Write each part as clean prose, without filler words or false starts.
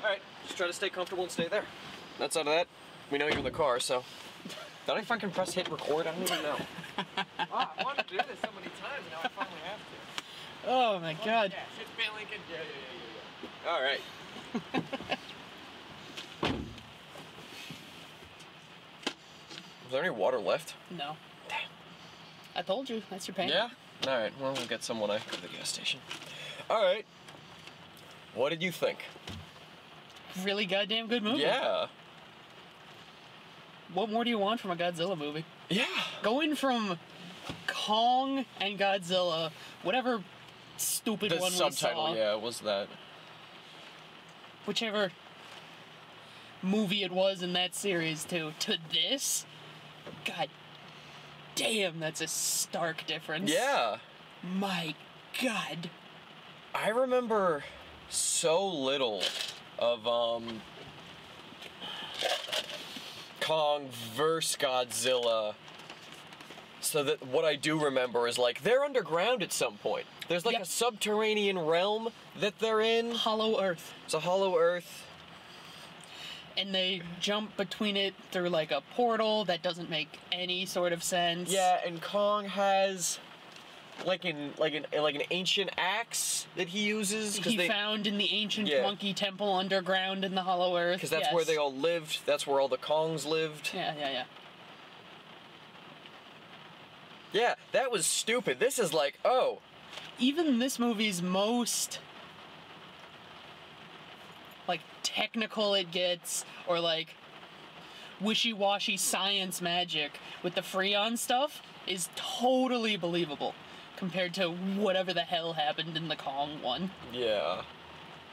Alright, just try to stay comfortable and stay there. Outside of that, we know you're in the car, so... Did I fucking press hit record? I don't even know. I wanted to do this so many times, now I finally have to. Oh my god. Yeah, hit Bay Lincoln. Yeah. Alright. Is there any water left? No. Damn. I told you, that's your pain. Yeah? Alright, well, we'll get some when I go to the gas station. Alright. What did you think? Really goddamn good movie. Yeah. What more do you want from a Godzilla movie? Yeah. Going from Kong and Godzilla, whatever stupid The one subtitle, we saw, yeah, was that. whichever movie it was in that series to this, god damn, that's a stark difference. Yeah. My god. I remember so little of, Kong vs. Godzilla. So that what I do remember is, like, they're underground at some point. There's, like, Yep. a subterranean realm that they're in. Hollow Earth. It's a hollow earth. And they jump between it through, like, a portal that doesn't make any sort of sense. Yeah, and Kong has... like an ancient axe that he uses. He found in the ancient Yeah. monkey temple underground in the Hollow Earth. Because that's yes. where they all lived. That's where all the Kongs lived. Yeah. Yeah, that was stupid. This is like, oh. Even this movie's most, like, technical it gets, or, like, wishy-washy science magic with the Freon stuff is totally believable compared to whatever the hell happened in the Kong one. Yeah.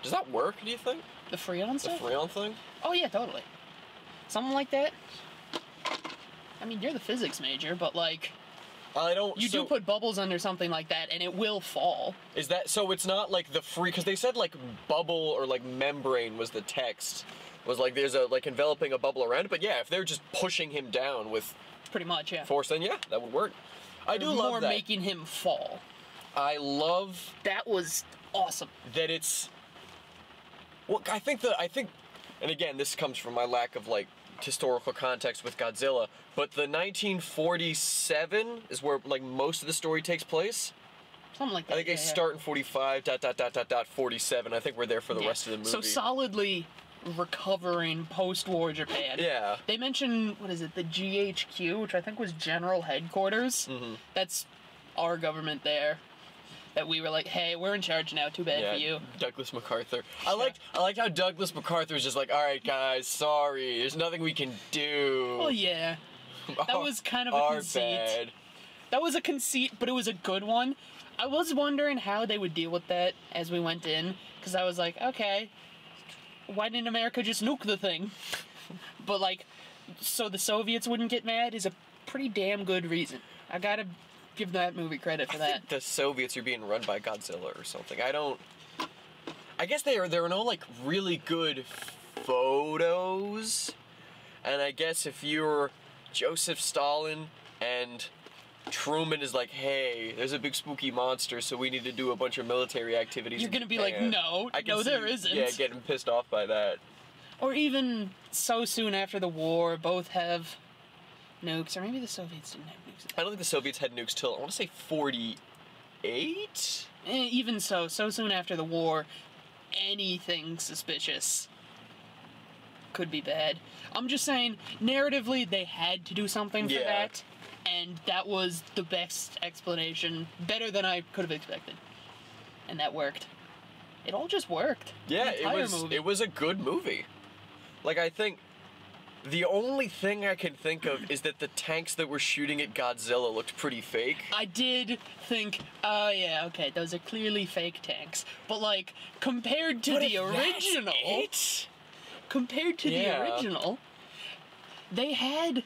Does that work, do you think? The Freon The stuff? Freon thing? Oh yeah, totally. Something like that. I mean, you're the physics major, but, like, I don't... you do put bubbles under something like that, and it will fall. Is that... So it's not like the free... Because they said, like, bubble or, like, membrane was the text. Was, like, there's a, like, enveloping a bubble around it. But, yeah, if they're just pushing him down with Pretty much, yeah. force, then, yeah, that would work. I do More love that. making him fall. I love That was awesome. that it's... Well, I think... And again, this comes from my lack of, like, historical context with Godzilla, but the 1947 is where, like, most of the story takes place. Something like that. I think they start in 45, ... 47. I think we're there for the rest of the movie. So solidly recovering post-war Japan. Yeah. They mention, what is it, the GHQ, which I think was General Headquarters. Mm-hmm. That's our government there. That we were like, hey, we're in charge now, too bad for you. Douglas MacArthur. I liked how Douglas MacArthur was just like, all right, guys, sorry, there's nothing we can do. Oh yeah. That was kind of a Our conceit. bad. That was a conceit, but it was a good one. I was wondering how they would deal with that as we went in, because I was like, okay, why didn't America just nuke the thing? But, like, so the Soviets wouldn't get mad is a pretty damn good reason. I gotta give that movie credit for I that. think the Soviets are being run by Godzilla or something. I guess there are no, like, really good photos. And I guess if you're Joseph Stalin and Truman is like, hey, there's a big spooky monster, so we need to do a bunch of military activities. You're gonna be like, no, I can no, see, there isn't. Yeah, getting pissed off by that. Or even so soon after the war, both have nukes, or maybe the Soviets didn't have nukes. I don't think the Soviets had nukes till, I want to say 48? Even so soon after the war, anything suspicious could be bad. I'm just saying, narratively, they had to do something for that, and that was the best explanation, better than I could have expected. And that worked. It all just worked. Yeah, the entire movie. it was a good movie. Like, I think the only thing I can think of is that the tanks that were shooting at Godzilla looked pretty fake. I did think, oh yeah, okay, those are clearly fake tanks. But, like, compared to the original... Compared to the original, they had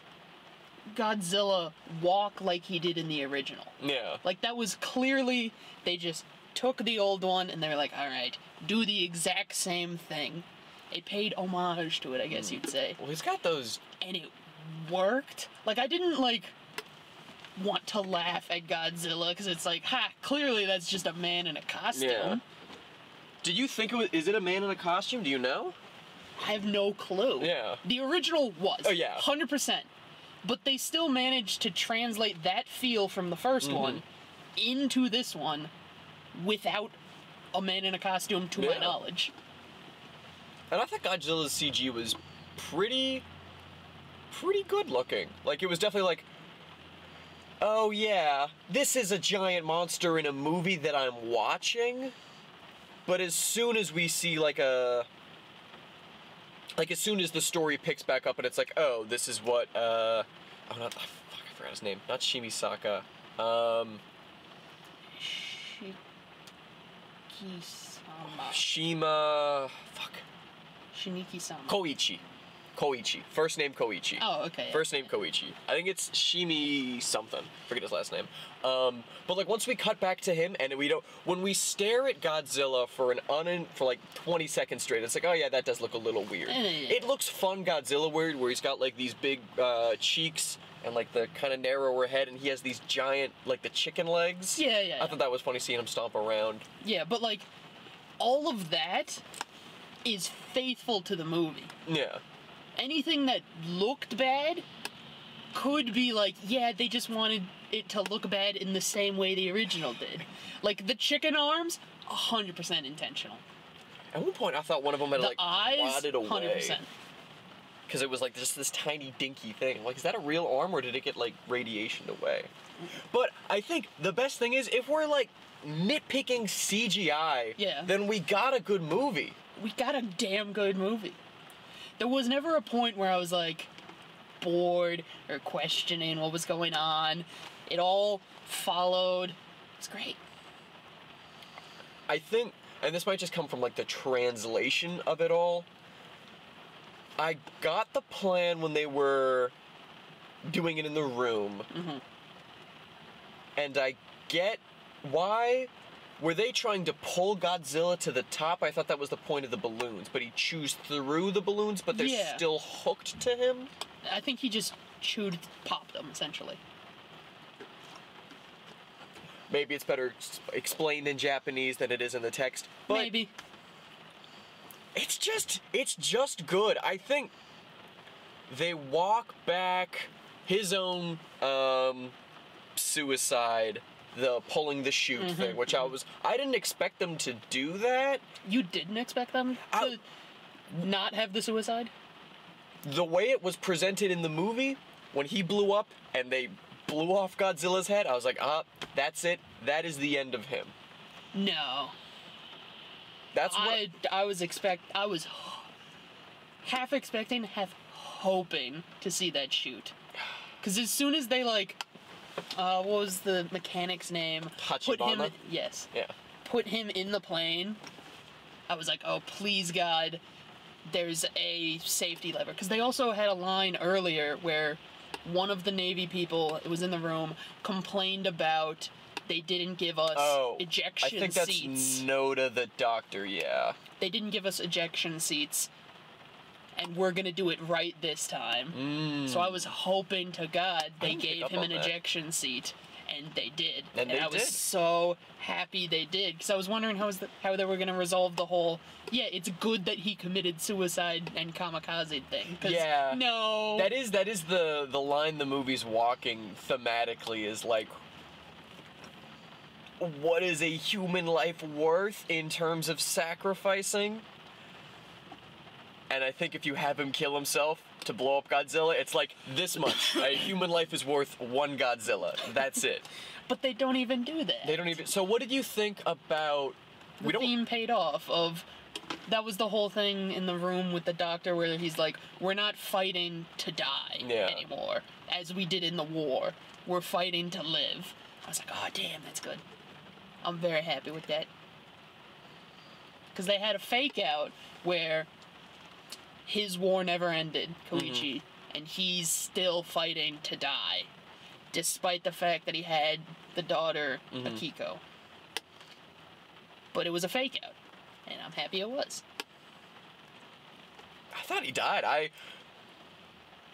Godzilla walk like he did in the original. Yeah. Like, that was clearly, they just took the old one and they were like, alright, do the exact same thing. It paid homage to it, I guess you'd say. Well, he's got those... And it worked. Like, I didn't, like, want to laugh at Godzilla, because it's like, ha, clearly that's just a man in a costume. Yeah. Did you think it was... Is it a man in a costume? Do you know? I have no clue. Yeah. The original was. Oh, yeah. 100%. But they still managed to translate that feel from the first one into this one without a man in a costume, to my Yeah. knowledge. And I thought Godzilla's CG was pretty good looking. Like, it was definitely like, oh yeah, this is a giant monster in a movie that I'm watching. But as soon as we see as soon as the story picks back up and it's like, oh, this is what, I forgot his name. Not Shimisaka. Shiniki-sama. Shiniki-sama. Koichi. First name Koichi. Oh, okay. First name Koichi. I think it's Shimi something. Forget his last name. But like once we cut back to him and when we stare at Godzilla for like 20 seconds straight, it's like, oh yeah, that does look a little weird. It looks fun Godzilla weird, where he's got like these big cheeks and like the kind of narrower head, and he has these giant like the chicken legs. Yeah. I thought that was funny seeing him stomp around. Yeah, but like all of that is faithful to the movie. Yeah. Anything that looked bad could be like, yeah, they just wanted it to look bad in the same way the original did. Like the chicken arms, 100% intentional. At one point, I thought one of them had like eyes, rotted away. 100%. Because it was like just this tiny dinky thing. Like, is that a real arm or did it get like radiationed away? But I think the best thing is if we're like nitpicking CGI, then we got a good movie. We got a damn good movie. There was never a point where I was like bored or questioning what was going on. It all followed. It's great. I think, and this might just come from like the translation of it all, I got the plan when they were doing it in the room. And I get why. Were they trying to pull Godzilla to the top? I thought that was the point of the balloons, but he chews through the balloons, but they're still hooked to him? I think he just popped them, essentially. Maybe it's better explained in Japanese than it is in the text. But maybe. It's just good. I think they walk back his own suicide, the pulling the chute thing, which I didn't expect them to do that. You didn't expect them to not have the suicide? The way it was presented in the movie, when he blew up and they blew off Godzilla's head, I was like, that's it. That is the end of him. No. That's what I was half expecting, half hoping to see that shoot. Because as soon as they like, what was the mechanic's name? Tachibana? Put him in the plane. I was like, oh, please God, there's a safety lever. Because they also had a line earlier where one of the Navy people, it was in the room, complained about they didn't give us ejection seats. I think that's Noda the doctor, yeah. They didn't give us ejection seats, and we're gonna do it right this time. So I was hoping to God they gave him an ejection seat, and they did. And I was so happy they did, because I was wondering how they were gonna resolve the whole, it's good that he committed suicide and kamikaze thing. Yeah. No. That is the line the movie's walking thematically is like, what is a human life worth in terms of sacrificing? And I think if you have him kill himself to blow up Godzilla, it's like this much. A human life is worth one Godzilla. That's it. But they don't even do that. They don't even. So what did you think about? The theme paid off. That was the whole thing in the room with the doctor where he's like, we're not fighting to die anymore, as we did in the war. We're fighting to live. I was like, oh damn, that's good. I'm very happy with that. Because they had a fake out where his war never ended, Koichi, and he's still fighting to die, despite the fact that he had the daughter, Akiko. But it was a fake out, and I'm happy it was. I thought he died.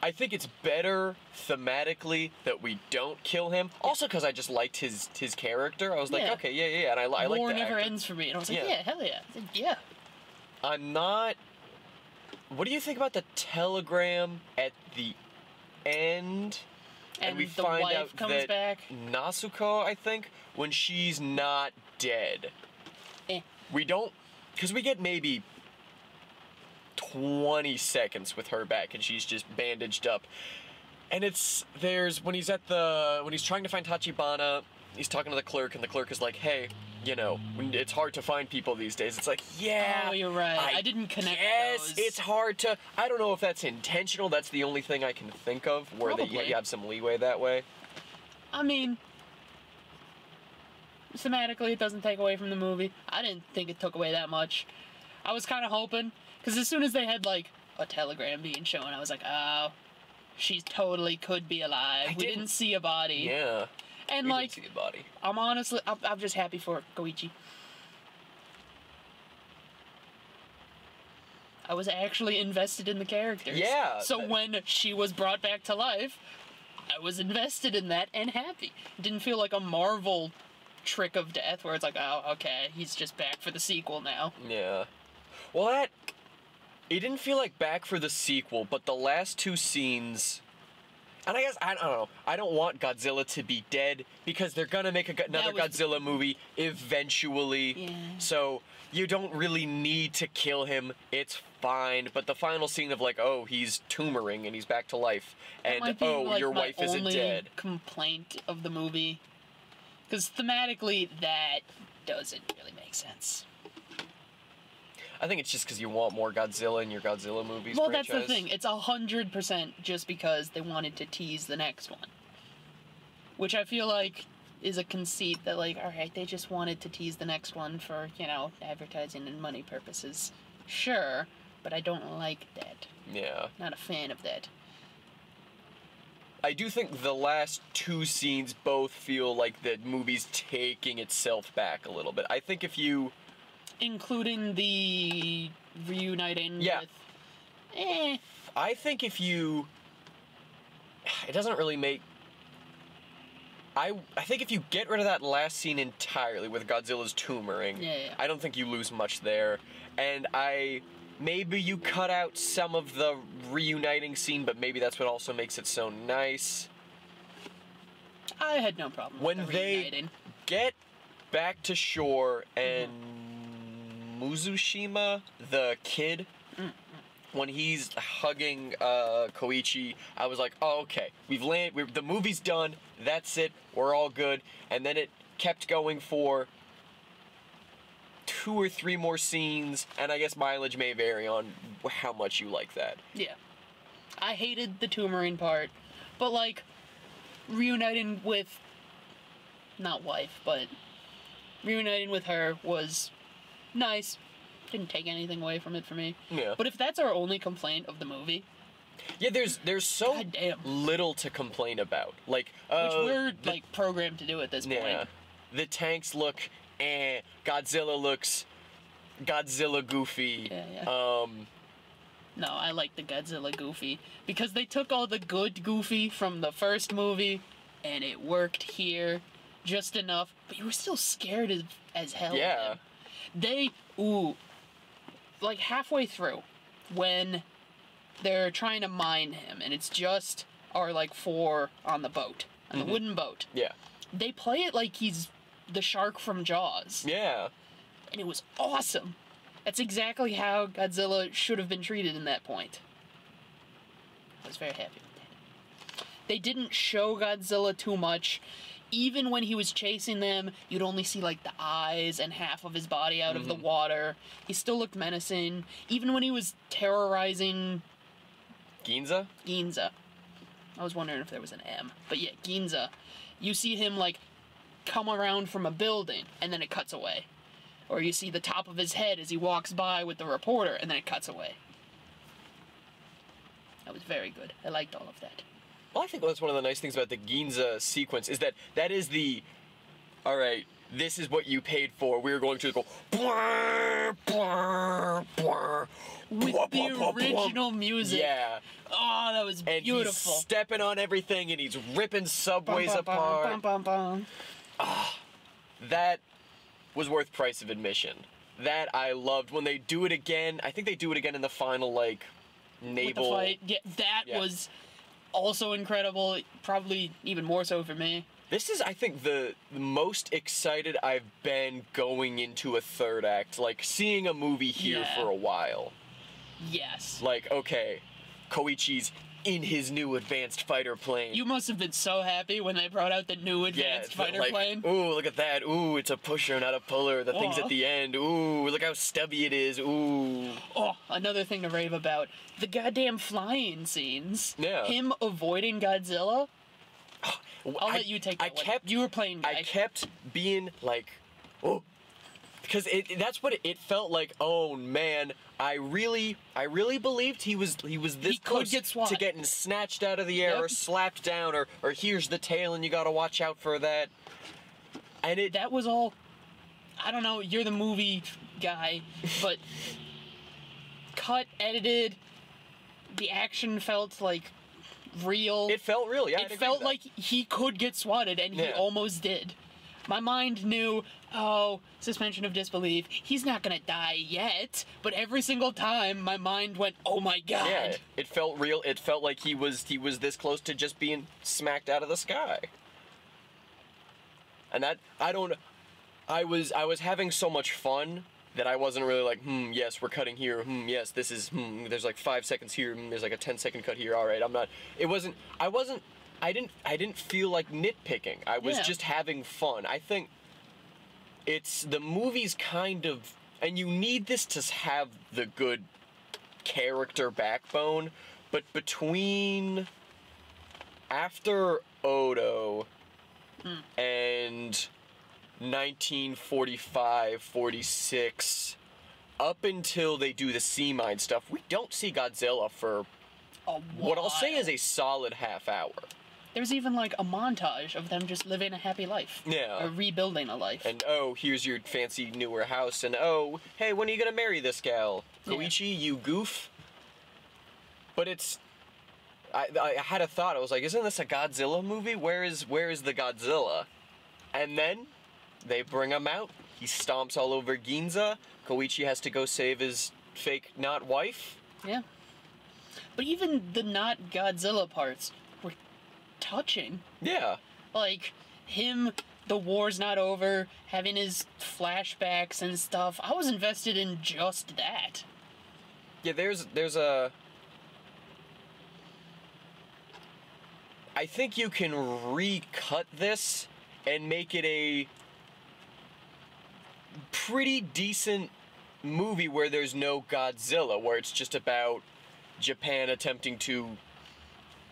I think it's better thematically that we don't kill him. Also, because I just liked his character. I was like, okay, yeah, and I like that. War never ends for me, and I was like, hell yeah, I'm not. What do you think about the telegram at the end? And we the find wife out comes that back. Nasuko, I think, when she's not dead. Eh. We don't, because we get maybe 20 seconds with her back and she's just bandaged up. And when he's trying to find Tachibana, he's talking to the clerk and the clerk is like, hey, you know, it's hard to find people these days. It's like, yeah. Oh, you're right. I didn't connect Yes, those. it's hard to, I don't know if that's intentional. That's the only thing I can think of where Probably. you have some leeway that way. I mean, thematically, it doesn't take away from the movie. I didn't think it took away that much. I was kind of hoping, because as soon as they had, like, a telegram being shown, I was like, oh, she totally could be alive. We didn't see a body. Yeah. And, We like, didn't see the body. I'm just happy for Koichi. I was actually invested in the characters. Yeah. So when she was brought back to life, I was invested in that and happy. It didn't feel like a Marvel trick of death where it's like, oh, okay, he's just back for the sequel now. Yeah. Well, it didn't feel like back for the sequel, but the last two scenes. And I guess, I don't know, I don't want Godzilla to be dead, because they're gonna make another Godzilla movie eventually. Yeah. So, you don't really need to kill him, it's fine. But the final scene of like, oh, he's tumoring and he's back to life, That and might be, oh, like, your my wife isn't only dead. complaint of the movie. Because thematically, that doesn't really make sense. I think it's just because you want more Godzilla in your Godzilla movies. Well, franchise. that's the thing. It's 100% just because they wanted to tease the next one. Which I feel like is a conceit that, like, alright, they just wanted to tease the next one for, you know, advertising and money purposes. Sure, but I don't like that. Yeah. Not a fan of that. I do think the last two scenes both feel like the movie's taking itself back a little bit. I think if you... Including the reuniting Yeah. with... I think if you... It doesn't really make... I think if you get rid of that last scene entirely with Godzilla's tumoring, Yeah. I don't think you lose much there. And maybe you cut out some of the reuniting scene, but maybe that's what also makes it so nice. I had no problem When with the they reuniting. get back to shore and Mizushima, the kid, when he's hugging Koichi, I was like, oh, okay, the movie's done, that's it, we're all good. And then it kept going for 2 or 3 more scenes, and I guess mileage may vary on how much you like that. Yeah. I hated the tumoring part, but, like, reuniting with... Not wife, but... Reuniting with her was nice. Didn't take anything away from it for me. Yeah. But if that's our only complaint of the movie... Yeah, there's so Goddamn. little to complain about. Like, Which we're, like, programmed to do at this yeah. point. The tanks look Godzilla looks Godzilla goofy. Yeah. No, I like the Godzilla Goofy. Because they took all the good Goofy from the first movie, and it worked here just enough, but you were still scared as hell Yeah. of him. Like halfway through, when they're trying to mine him, and it's just our, like, 4 on the boat, on the wooden boat. Yeah. They play it like he's the shark from Jaws. Yeah. And it was awesome. That's exactly how Godzilla should have been treated in that point. I was very happy with that. They didn't show Godzilla too much. Even when he was chasing them, you'd only see, like, the eyes and half of his body out of the water. He still looked menacing. Even when he was terrorizing Ginza? Ginza. I was wondering if there was an M. But yeah, Ginza. You see him, like, come around from a building, and then it cuts away. Or you see the top of his head as he walks by with the reporter, and then it cuts away. That was very good. I liked all of that. Well, I think that's one of the nice things about the Ginza sequence is that is the, all right, this is what you paid for. We're going to go, blah, blah, blah, With blah, the blah, blah, original music. Yeah. Oh, that was And beautiful. he's stepping on everything, and he's ripping subways Bum, bum, apart. bum, bum, bum. That was worth price of admission. That I loved. When they do it again, I think they do it again in the final, like, naval... With the fight. Yeah, that Yeah. was also incredible. Probably even more so for me. This is, I think, the most excited I've been going into a third act. Like, seeing a movie here Yeah. for a while. Yes. Like, okay, Koichi's in his new advanced fighter plane. You must have been so happy when they brought out the new advanced it's fighter like, plane. Ooh, look at that. Ooh, it's a pusher, not a puller. The thing's Aw. at the end. Ooh, look how stubby it is. Ooh. Oh, another thing to rave about. The goddamn flying scenes. Yeah. Him avoiding Godzilla. I'll let you take that one. You were playing guy. I kept being like, oh, because that's what it felt like. Oh man, I really believed he was this He could close get swat. to getting snatched out of the air or Yep. slapped down or here's the tail and you gotta watch out for that. And That was all. I don't know. You're the movie guy, but cut, edited. The action felt like real. it felt real. Yeah, I'd It agree felt with that. like he could get swatted, and he Yeah. almost did. My mind knew, oh, suspension of disbelief. He's not gonna die yet. But every single time, my mind went, oh my god. Yeah, it felt real. It felt like he was this close to just being smacked out of the sky. And that I was having so much fun that I wasn't really like, yes, we're cutting here. Yes, this is there's like 5 seconds here. There's like a 10-second cut here. All right, I didn't feel like nitpicking. I was Yeah. just having fun. I think it's the movie's kind of, and you need this to have the good character backbone, but between after Odo and 1945, 46, up until they do the sea mine stuff, we don't see Godzilla for what I'll say is a solid half hour. There's even like a montage of them just living a happy life. Yeah. Or rebuilding a life. And oh, here's your fancy newer house, and oh, hey, when are you gonna marry this gal? Yeah. Koichi, you goof. But it's, I had a thought. I was like, isn't this a Godzilla movie? Where is the Godzilla? And then they bring him out. He stomps all over Ginza. Koichi has to go save his fake not wife. Yeah. But even the not Godzilla parts were touching. Yeah. Like, him, the war's not over, having his flashbacks and stuff. I was invested in just that. Yeah, there's a... I think you can recut this and make it a pretty decent movie where there's no Godzilla, where it's just about Japan attempting to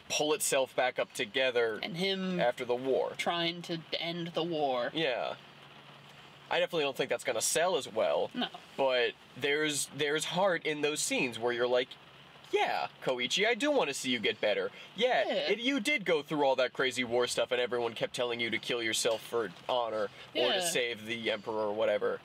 pull itself back up together And him after the war. trying to end the war. Yeah. I definitely don't think that's gonna sell as well. No. But there's heart in those scenes where you're like, yeah, Koichi, I do want to see you get better. Yeah, Yeah. you did go through all that crazy war stuff and everyone kept telling you to kill yourself for honor or Yeah. to save the emperor or whatever.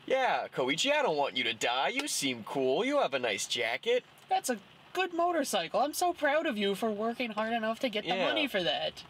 Yeah, Koichi, I don't want you to die. You seem cool. You have a nice jacket. That's a good motorcycle. I'm so proud of you for working hard enough to get the Yeah. money for that.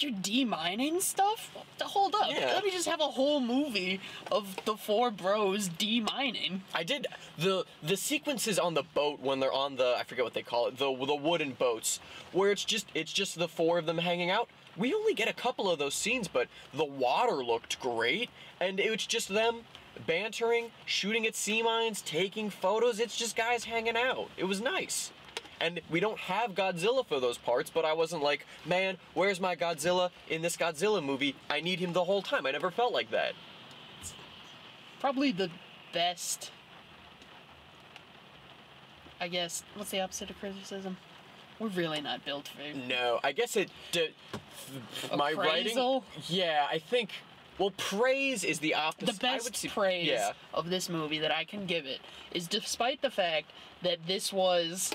You're demining stuff? Hold up. Yeah. Let me just have a whole movie of the four bros demining. I did the sequences on the boat when they're on the, I forget what they call it, the wooden boats, where it's just the four of them hanging out. We only get a couple of those scenes, but the water looked great, and it was just them bantering, shooting at sea mines, taking photos. It's just guys hanging out. It was nice. And we don't have Godzilla for those parts, but I wasn't like, man, where's my Godzilla in this Godzilla movie? I need him the whole time. I never felt like that. Probably the best. I guess, what's the opposite of criticism? We're really not built for No, I guess my writing. appraisal. Yeah, I think. Well, praise is the opposite. The I would best say- praise Yeah, of this movie that I can give it is, despite the fact that this was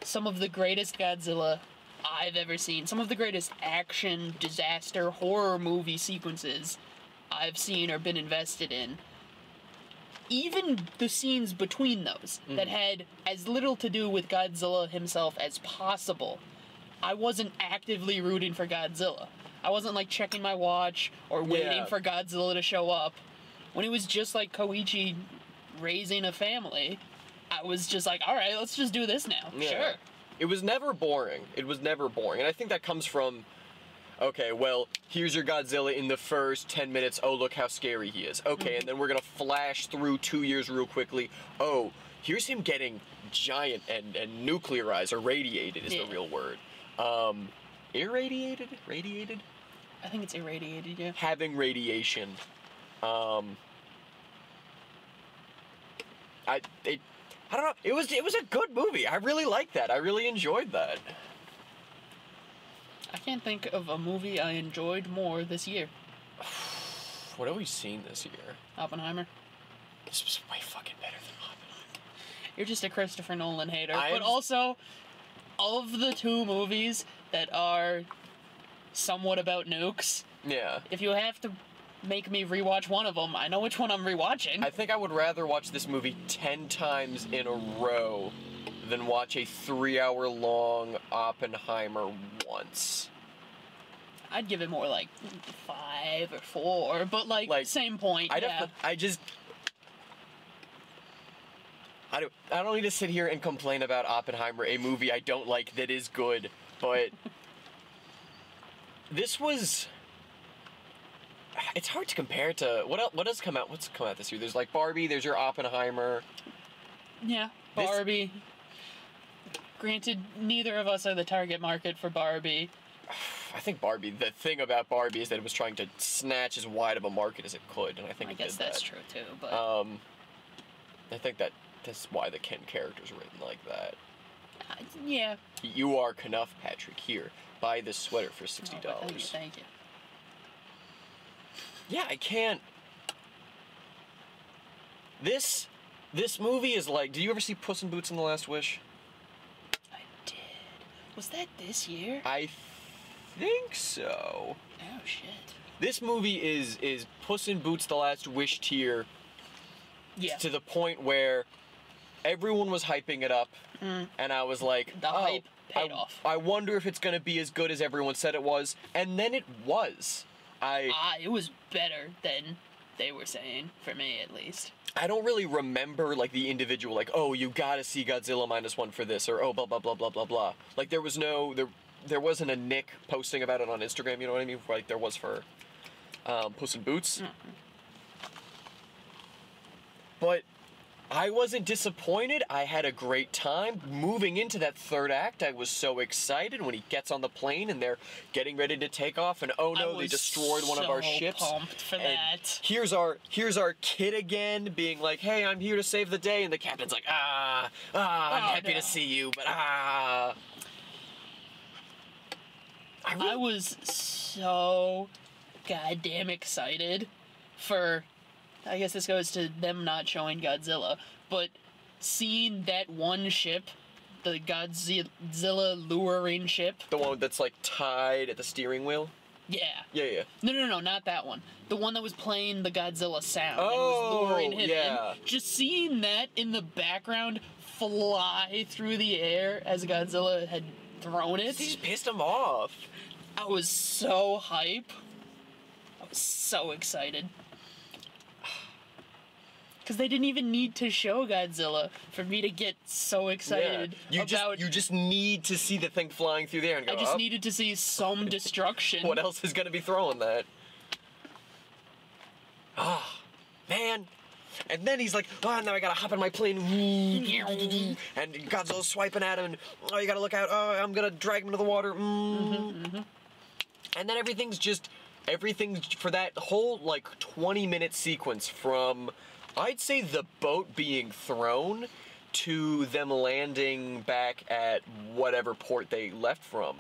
some of the greatest Godzilla I've ever seen, some of the greatest action, disaster, horror movie sequences I've seen or been invested in, even the scenes between those that had as little to do with Godzilla himself as possible, I wasn't actively rooting for Godzilla. I wasn't like checking my watch or waiting Yeah. for Godzilla to show up. when it was just like Koichi raising a family, I was just like, all right, let's just do this now. Yeah. Sure. It was never boring. It was never boring. And I think that comes from, okay, well, here's your Godzilla in the first 10 minutes. Oh, look how scary he is. Okay, and then we're going to flash through 2 years real quickly. Oh, here's him getting giant and nuclearized, or radiated is the real word. Irradiated? Radiated? I think it's irradiated, yeah. Having radiation. I don't know. It was a good movie. I really liked that. I really enjoyed that. I can't think of a movie I enjoyed more this year. What have we seen this year? Oppenheimer. This was way fucking better than Oppenheimer. You're just a Christopher Nolan hater. I But am- also, of the two movies that are somewhat about nukes, Yeah. if you have to make me rewatch one of them, I know which one I'm rewatching. I think I would rather watch this movie 10 times in a row than watch a 3-hour-long Oppenheimer once. I'd give it more like 5 or 4, but like same point. I yeah. don't need to sit here and complain about Oppenheimer, a movie I don't like that is good, but this was. It's hard to compare it to what has come out. What's come out this year? There's like Barbie. There's your Oppenheimer. Yeah, This- Barbie. Granted, neither of us are the target market for Barbie. I think Barbie. The thing about Barbie is that it was trying to snatch as wide of a market as it could, and I think I it guess did that's that. true too, but I think that's why the Ken character's written like that. yeah. You are Knuff, Patrick. Here, buy this sweater for $60. Oh, thank you. Yeah, I can't. This movie is like. Did you ever see Puss in Boots and the Last Wish? I did. Was that this year? I think so. Oh shit. This movie is Puss in Boots: The Last Wish tier Yeah. to the point where everyone was hyping it up, and I was like, The hype paid off. I wonder if it's gonna be as good as everyone said it was, and then it was. It was better than they were saying, for me at least. I don't really remember like the individual, like, oh, you gotta see Godzilla -1 for this, or oh, blah blah blah blah blah blah. Like there wasn't a Nick posting about it on Instagram, you know what I mean? Like there was for Puss in Boots. But I wasn't disappointed. I had a great time. Moving into that third act, I was so excited when he gets on the plane and they're getting ready to take off, and oh no, they destroyed one of our ships. I was so pumped for And that. here's our kid again, being like, "Hey, I'm here to save the day," and the captain's like, I'm happy no. to see you, but I was so goddamn excited for. I guess this goes to them not showing Godzilla, but seeing that one ship, the Godzilla luring ship. the one that's like tied at the steering wheel. Yeah. Yeah. No, not that one. The one that was playing the Godzilla sound and Oh, was luring him yeah. in. Just seeing that in the background fly through the air as Godzilla had thrown it. He just pissed him off. I was so hype. I was so excited. Because they didn't even need to show Godzilla for me to get so excited about... You just need to see the thing flying through the air and go, I just "Oh, needed to see some destruction. what else is going to be throwing that?" Man. And then he's like, now I gotta hop in my plane. And Godzilla's swiping at him. And, oh, you gotta look out. Oh, I'm gonna drag him into the water. And then everything's for that whole, like, 20-minute sequence from, I'd say, the boat being thrown to them landing back at whatever port they left from.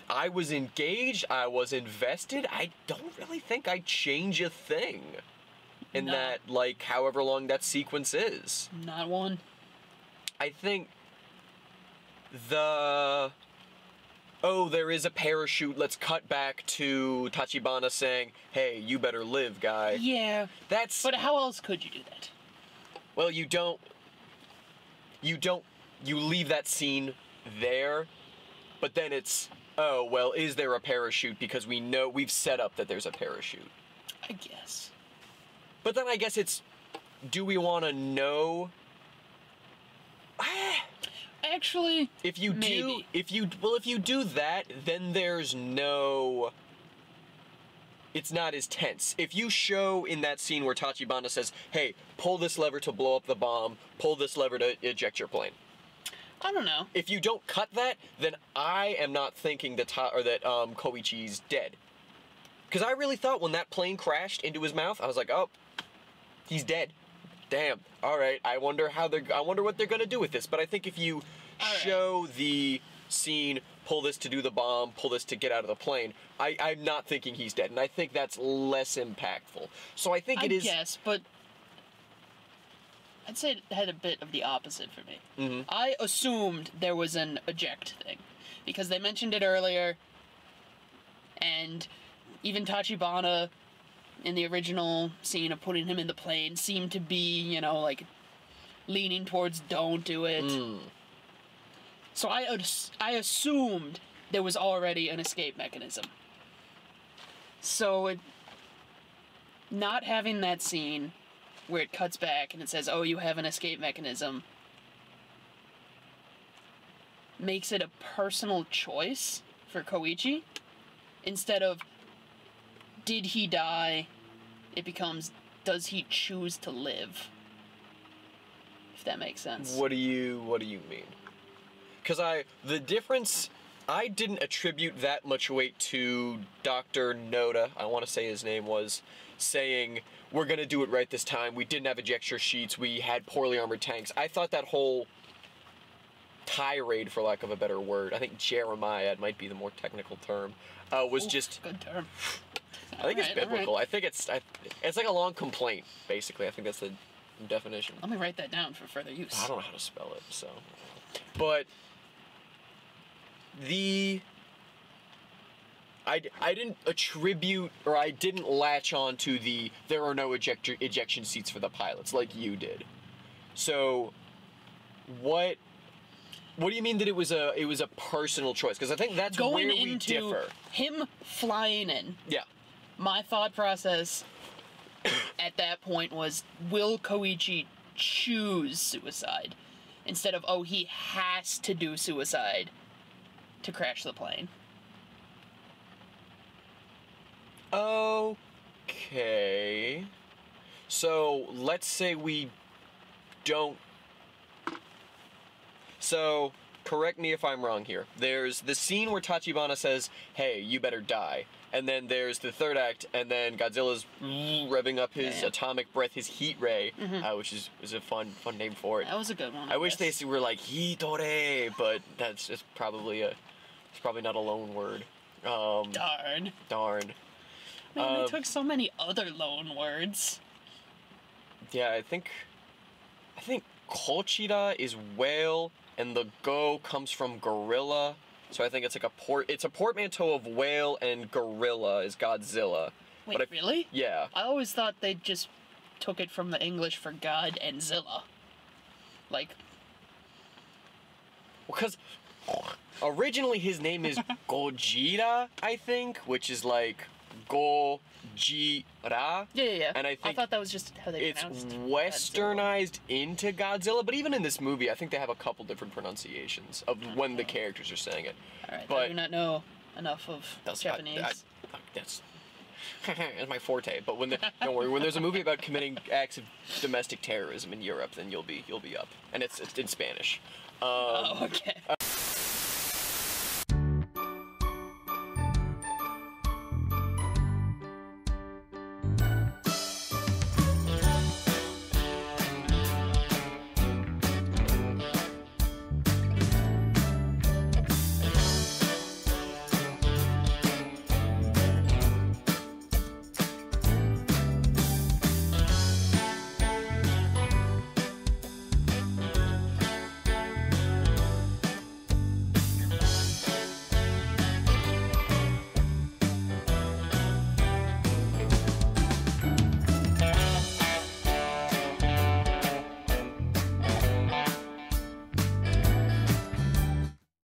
I was engaged. I was invested. I don't really think I'd change a thing in No. that, like, however long that sequence is. Not one. I think there is a parachute, let's cut back to Tachibana saying, "Hey, you better live, guy." Yeah. That's, But how else could you do that? well, you leave that scene there, but then it's, oh, well, is there a parachute? Because we've set up that there's a parachute. I guess. But then I guess it's, do we want to know? Actually, If you do, maybe. if you do that, then there's no. It's not as tense. If you show in that scene where Tachibana says, "Hey, pull this lever to blow up the bomb. Pull this lever to eject your plane." I don't know. If you don't cut that, then I am not thinking that Koichi's dead. Because I really thought when that plane crashed into his mouth, I was like, "Oh, he's dead." Damn. All right. I wonder what they're gonna do with this. But I think if you show the scene, pull this to do the bomb, pull this to get out of the plane, I'm not thinking he's dead, and I think that's less impactful. So I think it is. Yes, but I'd say it had a bit of the opposite for me. Mhm. I assumed there was an eject thing because they mentioned it earlier, and even Tachibana in the original scene of putting him in the plane seemed to be, like leaning towards don't do it. So I assumed there was already an escape mechanism. So not having that scene where it cuts back and it says, "Oh, you have an escape mechanism," makes it a personal choice for Koichi instead of did he die. It becomes, does he choose to live? If that makes sense. What do you mean? Because the difference, I didn't attribute that much weight to Dr. Noda, I want to say his name was, saying, "We're going to do it right this time. We didn't have ejector sheets. We had poorly armored tanks." I thought that whole tirade, for lack of a better word, I think Jeremiah might be the more technical term, was just... Good term. I think it's Alright, biblical. I think it's like a long complaint, basically. I think that's the definition. Let me write that down for further use. I don't know how to spell it, so. But I didn't attribute, or I didn't latch on to there are no ejection seats for the pilots like you did. So what do you mean that it was a personal choice? Because I think that's Going where we into differ. him flying in, Yeah. my thought process at that point was, will Koichi choose suicide? Instead of, oh, he has to do suicide to crash the plane. Okay. So, let's say we don't... So, correct me if I'm wrong here. There's the scene where Tachibana says, "Hey, you better die." And then there's the third act, and then Godzilla's revving up his atomic breath, his heat ray, which is a fun name for it. That was a good one. I wish they were like Hitore, but it's probably not a loan word. Darn. Darn. Man, they took so many other loan words. Yeah, I think Kochira is whale, and the go comes from gorilla. So I think it's like it's a portmanteau of whale and gorilla is Godzilla. Wait, But really? Yeah. I always thought they just took it from the English for God and Zilla. Like, Because originally his name is Gojira, I think, which is like Gojira. yeah. And I think thought that was just how they it's pronounced westernized into Godzilla, but even in this movie, I think they have a couple different pronunciations of when the characters are saying it. Alright, but I do not know enough of Japanese. That's my forte. But don't worry, when there's a movie about committing acts of domestic terrorism in Europe, then you'll be up, and it's in Spanish. Oh, okay.